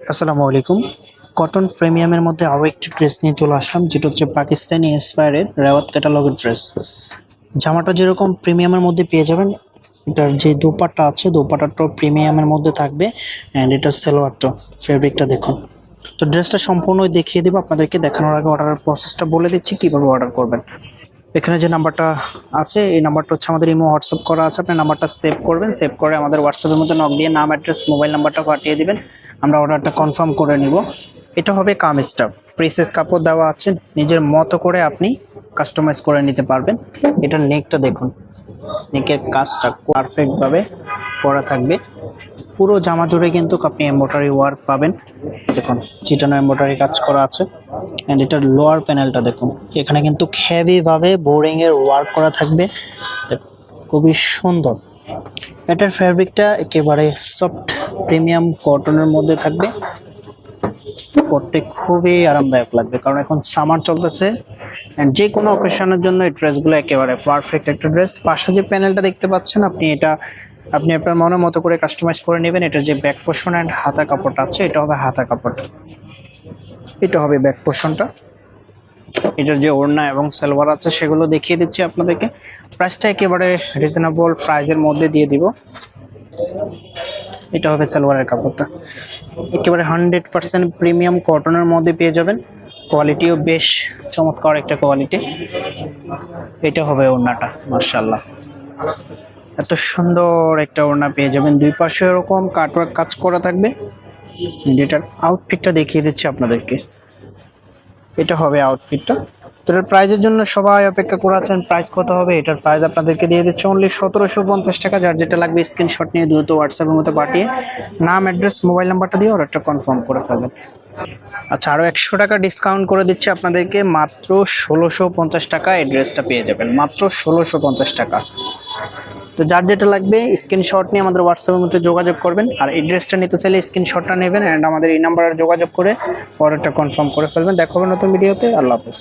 আসসালামু আলাইকুম। কটন প্রিমিয়ামের মধ্যে আরও একটি ড্রেস নিয়ে চলে আসলাম, যেটা হচ্ছে পাকিস্তানি ইন্সপায়ারের রেওয়াত ক্যাটালগের ড্রেস। জামাটা যেরকম প্রিমিয়ামের মধ্যে পেয়ে যাবেন, এটার যে দোপাট্টা আছে দোপাট্টাটাও প্রিমিয়ামের মধ্যে থাকবে। অ্যান্ড এটার সালোয়ারটা, ফেব্রিকটা দেখুন। তো ড্রেসটা সম্পূর্ণ দেখিয়ে দেবো আপনাদেরকে। দেখানোর আগে অর্ডারের প্রসেসটা বলে দিচ্ছি কীভাবে অর্ডার করবেন। এখানে যে নাম্বারটা আছে এই নাম্বারটা হচ্ছে আমাদের ইমো হোয়াটসঅ্যাপ করা আছে। আপনি নাম্বারটা সেভ করবেন, সেভ করে আমাদের হোয়াটসঅ্যাপের মধ্যে নক দিয়ে নাম, অ্যাড্রেস, মোবাইল নাম্বারটা পাঠিয়ে দিবেন। আমরা অর্ডারটা কনফার্ম করে নিব। এটা হবে কামিজটা, প্রিসেস কাপড় দেওয়া আছে, নিজের মতো করে আপনি কাস্টমাইজ করে নিতে পারবেন। এটার নেকটা দেখুন, নেকের কাজটা পারফেক্টভাবে করা থাকবে। পুরো জামা জুড়ে কিন্তু আপনি এমব্রয়ডারি ওয়ার্ক পাবেন। দেখুন চিটানো এমব্রয়ডারি কাজ করা আছে। অ্যান্ড এটার লোয়ার প্যানেলটা দেখুন, এখানে কিন্তু হেভিভাবে বোরিং এর ওয়ার্ক করা থাকবে। দেখুন খুবই সুন্দর। এটার ফ্যাব্রিকটা একেবারে সফট প্রিমিয়াম কটনের মধ্যে থাকবে। পরতে খুবই আরামদায়ক লাগবে, কারণ এখন সামার চলতেছে। অ্যান্ড যে কোনো অকেশনের জন্য এই ড্রেসগুলো একেবারে পারফেক্ট একটা ড্রেস। পাশে যে প্যানেলটা দেখতে পাচ্ছেন আপনি আপনার মনের মতো করে কাস্টমাইজ করে নেবেন। এটার যে ব্যাক পোর্শন অ্যান্ড হাতা কাপড়টা আছে, এটা হবে হাতা কাপড়টা, এটা হবে ব্যাক পোর্শনটা। এটার যে ওড়না এবং সালোয়ার আছে সেগুলো দেখিয়ে দিচ্ছি আপনাদেরকে। প্রাইসটা একেবারে রিজনেবল প্রাইসের মধ্যে দিয়ে দিব। এটা হবে সালোয়ারের কাপড়টা, একেবারে 100% প্রিমিয়াম কটনের মধ্যে পেয়ে যাবেন। কোয়ালিটিও বেশ চমৎকার একটা কোয়ালিটি। এটা হবে ওড়নাটা, মাশাআল্লাহ এত সুন্দর একটা ওড়না পেয়ে যাবেন। দুই পাশে এরকম কাটওয়ার্ক কাজ করা থাকবে। এটার আউটফিটটা দেখিয়ে দিচ্ছি আপনাদেরকে। এটা হবে আউটফিটটা। তো এটার প্রাইজের জন্য সবাই অপেক্ষা করে আছেন। প্রাইস কত হবে? এটার প্রাইস আপনাদেরকে দিয়ে দিচ্ছে অনলি 1750 টাকা। যার যেটা লাগবে স্ক্রিনশট নিয়ে দ্রুত হোয়াটসঅ্যাপের মধ্যে পাঠিয়ে নাম, অ্যাড্রেস, মোবাইল নাম্বারটা দিয়ে অর্ডারটা কনফার্ম করে ফেলবেন। আচ্ছা, আরও 100 টাকা ডিসকাউন্ট করে দিচ্ছে আপনাদেরকে, মাত্র 1650 টাকা এই ড্রেসটা পেয়ে যাবেন, মাত্র 1650 টাকা। তো যার যেটা লাগবে স্ক্রিনশট নিয়ে আমাদের হোয়াটসঅ্যাপের মধ্যে যোগাযোগ করবেন। আর এই ড্রেসটা নিতে চাইলে স্ক্রিনশটটা নেবেন অ্যান্ড আমাদের এই নাম্বারে যোগাযোগ করে অর্ডারটা কনফার্ম করে ফেলবেন। দেখা হবে নতুন ভিডিওতে। আল্লাহ হাফেজ।